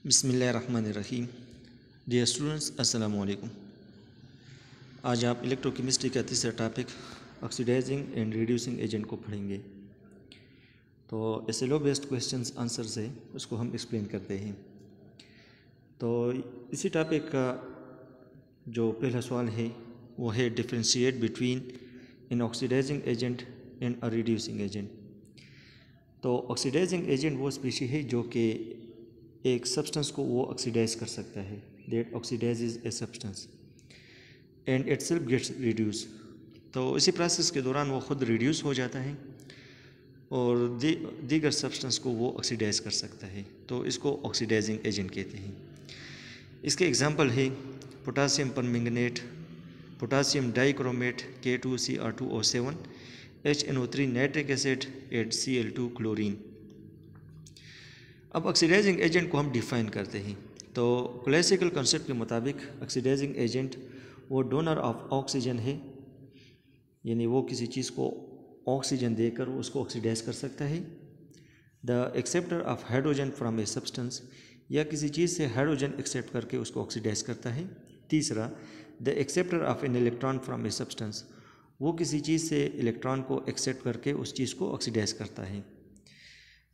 बिस्मिल्लाहिर्रहमानिर्रहीम। Dear students, अस्सलाम वालेकुम। आज आप इलेक्ट्रोकेमिस्ट्री का तीसरा topic oxidising and reducing agent को पढ़ेंगे। तो एसएलओ बेस्ड क्वेश्चंस आंसर से उसको हम एक्सप्लेन करते हैं। तो इसी टॉपिक का जो पहला सवाल है वो है differentiate between an oxidising agent and a reducing agent. तो ऑक्सीडाइजिंग एजेंट वो स्पीशी है जो कि एक सब्सटेंस को वो ऑक्सीडाइज कर सकता है, that oxidises a substance and itself gets reduce. तो इसी प्रोसेस के दौरान वो ख़ुद रिड्यूस हो जाता है और दीगर सब्सटेंस को वो ऑक्सीडाइज कर सकता है, तो इसको ऑक्सीडाइजिंग एजेंट कहते हैं। इसके एग्जांपल है potassium permanganate, potassium dichromate K2Cr2O7, HNO3 nitric acid and Cl2 chlorine. अब ऑक्सीडाइजिंग एजेंट को हम डिफ़ाइन करते हैं। तो क्लासिकल कंसेप्ट के मुताबिक ऑक्सीडाइजिंग एजेंट वो डोनर ऑफ ऑक्सीजन है, यानी वो किसी चीज़ को ऑक्सीजन देकर उसको ऑक्सीडाइज कर सकता है। The acceptor of hydrogen from a substance, या किसी चीज़ से हाइड्रोजन एक्सेप्ट करके उसको ऑक्सीडाइज करता है। तीसरा, the acceptor of an electron from a substance, वो किसी चीज़ से इलेक्ट्रॉन को एक्सेप्ट करके उस चीज़ को ऑक्सीडाइज करता है।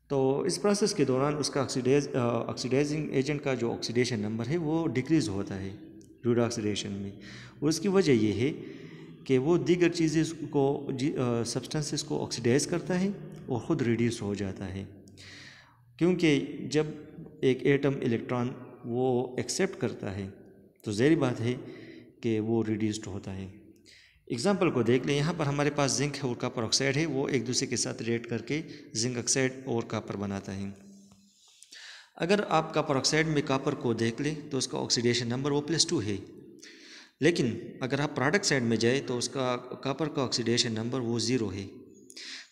तो इस प्रोसेस के दौरान उसका ऑक्सीडाइजिंग एजेंट का जो ऑक्सीडेशन नंबर है वो डिक्रीज़ होता है ड्यू ऑक्सीडेशन में। और उसकी वजह ये है कि वो दीगर चीज़ें को सब्सटेंसेस को ऑक्सीडाइज करता है और ख़ुद रिड्यूस हो जाता है, क्योंकि जब एक एटम इलेक्ट्रॉन वो एक्सेप्ट करता है तो ज़ाहिर बात है कि वो रिड्यूस्ड होता है। एग्जाम्पल को देख लें। यहाँ पर हमारे पास जिंक और कॉपर ऑक्साइड है, वो एक दूसरे के साथ रिएक्ट करके जिंक ऑक्साइड और कॉपर बनाता है। अगर आप कॉपर ऑक्साइड में कॉपर को देख लें तो उसका ऑक्सीडेशन नंबर वो +2 है, लेकिन अगर आप प्रोडक्ट साइड में जाए तो उसका कॉपर का ऑक्सीडेशन नंबर वो 0 है।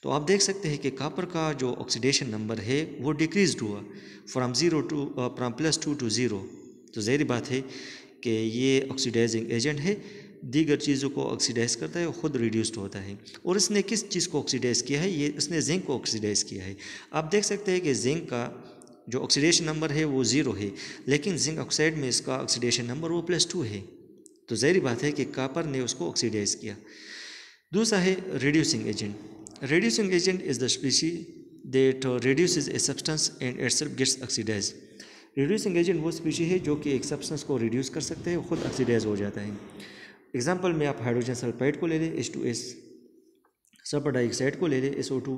तो आप देख सकते हैं कि कॉपर का जो ऑक्सीडेशन नंबर है वो डिक्रीज हुआ फ्राम +2 to 0। तो ज़ाहिर बात है कि ये ऑक्सीडाइजिंग एजेंट है, दीगर चीज़ों को ऑक्सीडाइज करता है और ख़ुद रिड्यूस्ड होता है। और इसने किस चीज़ को ऑक्सीडाइज किया है? ये इसने जिंक को ऑक्सीडाइज किया है। आप देख सकते हैं कि जिंक का जो ऑक्सीडेशन नंबर है वो 0 है, लेकिन जिंक ऑक्साइड में इसका ऑक्सीडेशन नंबर वो +2 है। तो ज़ाहिर बात है कि कॉपर ने उसको ऑक्सीडाइज किया। दूसरा है reducing agent. Reducing agent is the species that reduces a substance and itself gets oxidise. Reducing agent वो स्पीशी है जो कि एक सब्सटेंस को रिड्यूस कर सकते हैं और ख़ुद ऑक्सीडाइज हो जाता है। एग्जाम्पल में आप हाइड्रोजन सल्फाइड को ले लें, H2S, सल्फर डाइऑक्साइड को ले लें, SO2,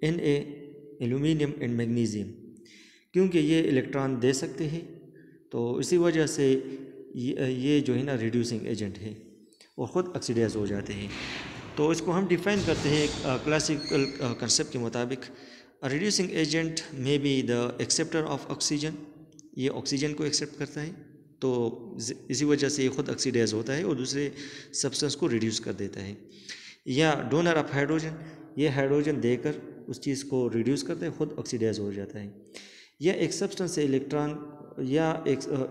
Na, aluminium and magnesium. क्योंकि ये इलेक्ट्रॉन दे सकते हैं तो इसी वजह से ये जो है ना रिड्यूसिंग एजेंट है और ख़ुद ऑक्सीडाइज हो जाते हैं। तो इसको हम डिफ़ाइन करते हैं क्लासिकल कंसेप्ट के मुताबिक। रिड्यूसिंग एजेंट में be the acceptor of oxygen, ये ऑक्सीजन को एक्सेप्ट करता है तो इसी वजह से ये ख़ुद ऑक्सीडाइज होता है और दूसरे सब्सटेंस को रिड्यूस कर देता है। या डोनर ऑफ हाइड्रोजन, ये हाइड्रोजन देकर उस चीज़ को रिड्यूस करता है, ख़ुद ऑक्सीडाइज हो जाता है। या एक सब्सटेंस से एक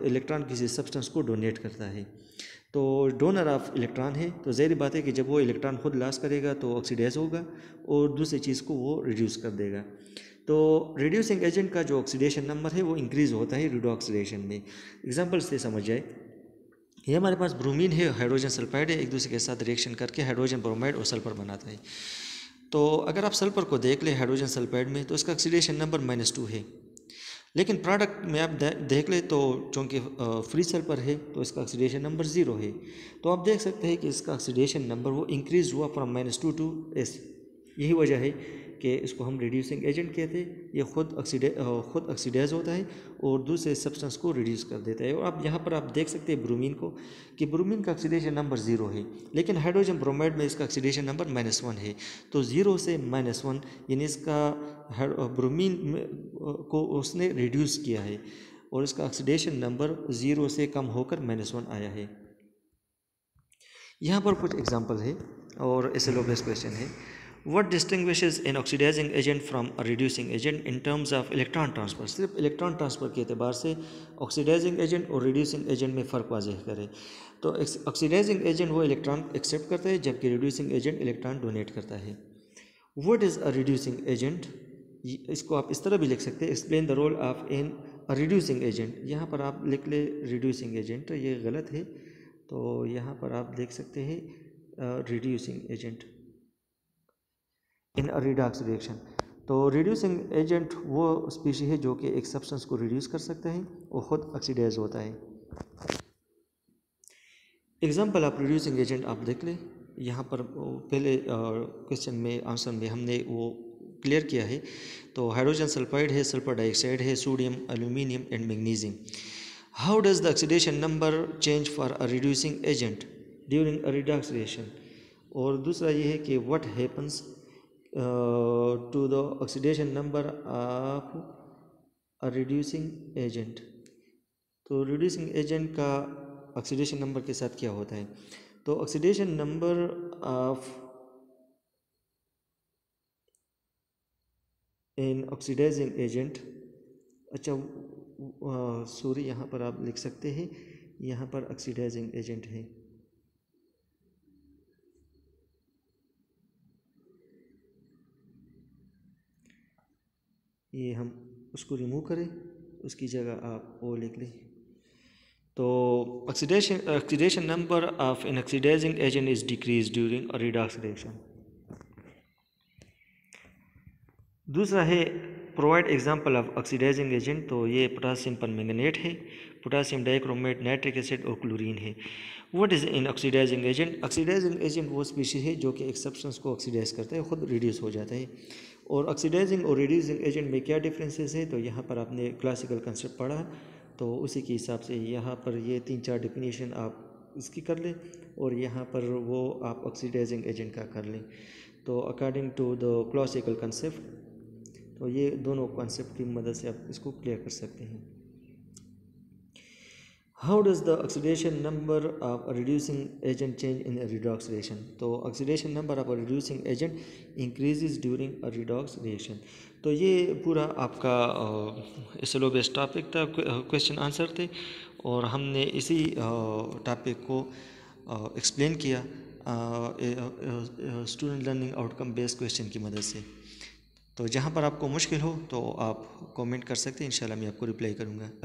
इलेक्ट्रॉन किसी सब्सटेंस को डोनेट करता है, तो डोनर ऑफ इलेक्ट्रॉन है, तो ज़ाहिर बात है कि जब वो इलेक्ट्रॉन खुद लॉस करेगा तो ऑक्सीडाइज होगा और दूसरी चीज़ को वो रिड्यूस कर देगा। तो रिड्यूसिंग एजेंट का जो ऑक्सीडेशन नंबर है वो इंक्रीज़ होता है रिडो ऑक्सीडेशन में। एग्जांपल से समझ जाए, ये हमारे पास ब्रोमीन है, हाइड्रोजन सल्फाइड है, एक दूसरे के साथ रिएक्शन करके हाइड्रोजन ब्रोमाइड और सल्फर बनाता है। तो अगर आप सल्फर को देख लें हाइड्रोजन सल्फाइड में तो इसका ऑक्सीडेशन नंबर -2 है, लेकिन प्रोडक्ट में आप देख ले तो चूँकि फ्री सल्फर है तो इसका ऑक्सीडेशन नंबर 0 है। तो आप देख सकते हैं कि इसका ऑक्सीडेशन नंबर वो इंक्रीज़ हुआ फ्रॉम -2 to S। यही वजह है कि इसको हम रिड्यूसिंग एजेंट कहते हैं। ये खुद ऑक्सीडाइज होता है और दूसरे सब्सटेंस को रिड्यूस कर देता है। और आप यहाँ पर आप देख सकते हैं ब्रोमीन को कि ब्रोमीन का ऑक्सीडेशन नंबर 0 है, लेकिन हाइड्रोजन ब्रोमाइड में इसका ऑक्सीडेशन नंबर -1 है। तो 0 से -1 यानी इसका ब्रोमीन को उसने रिड्यूस किया है और इसका ऑक्सीडेशन नंबर 0 से कम होकर -1 आया है। यहाँ पर कुछ एग्जांपल है और एसएलओ बेस्ड क्वेश्चन है। What distinguishes an oxidizing agent from a reducing agent in terms of electron transfer? सिर्फ इलेक्ट्रॉन ट्रांसफ़र के अतबार से ऑक्सीडाइजिंग एजेंट और रिड्यूसिंग एजेंट में फ़र्क वाज़ेह करें। तो ऑक्सीडाइजिंग एजेंट वो इलेक्ट्रॉन एक्सेप्ट करता है, जबकि रिड्यूसिंग एजेंट इलेक्ट्रॉन डोनेट करता है। What is a reducing agent? इसको आप इस तरह भी लिख सकते हैं, explain the role of an reducing agent, यहाँ पर आप लिख ले रिड्यूसिंग एजेंट, ये गलत है। तो यहाँ पर आप देख सकते हैं reducing agent in redox reaction. तो रिड्यूसिंग एजेंट वो स्पीशी है जो कि एक सब्सटेंस को रिड्यूस कर सकता है और ख़ुद ऑक्सीडाइज होता है। एग्जाम्पल ऑफ रिड्यूसिंग एजेंट आप देख लें, यहाँ पर पहले क्वेश्चन में आंसर में हमने वो क्लियर किया है। तो हाइड्रोजन सल्फाइड है, सल्फर डाइऑक्साइड है, sodium, aluminium and magnesium. How does the oxidation number change for a reducing agent during a redox reaction. और दूसरा ये है कि what happens to the oxidation number of a reducing agent. तो reducing agent का oxidation number के साथ क्या होता है। तो oxidation number of in oxidising agent, अच्छा सॉरी यहाँ पर आप लिख सकते हैं, यहाँ पर ऑक्सीडाइजिंग एजेंट है, ये हम उसको रिमूव करें, उसकी जगह आप वो लिख लें। तो oxidation number of an oxidising agent is decrease during a redox reaction. दूसरा है provide example of oxidising agent. तो ये पोटासियम परमैंगनेट है, पोटासियम डाइक्रोमेट, नाइट्रिक एसिड और क्लोरीन है। What is in oxidising agent. Oxidising agent वो species है जो कि एक सब्सटेंस को ऑक्सीडाइज करता है, खुद रिड्यूस हो जाता है। और ऑक्सीडाइजिंग और रिड्यूसिंग एजेंट में क्या डिफरेंसेस है, तो यहाँ पर आपने क्लासिकल कंसेप्ट पढ़ा, तो उसी के हिसाब से यहाँ पर ये 3-4 डिफिनीशन आप इसकी कर लें और यहाँ पर वो आप ऑक्सीडाइजिंग एजेंट का कर लें। तो according to the classical concept, तो ये दोनों कॉन्सेप्ट की मदद से आप इसको क्लियर कर सकते हैं। How does the oxidation number of reducing agent change in redox reaction. तो oxidation number of reducing agent increases during a redox reaction. तो ये पूरा आपका सिलेबस टॉपिक था, क्वेश्चन आंसर थे, और हमने इसी टॉपिक को एक्सप्लेन किया student learning outcome based question की मदद से। तो जहाँ पर आपको मुश्किल हो तो आप कमेंट कर सकते हैं, इंशाल्लाह मैं आपको रिप्लाई करूँगा। अल्लाह।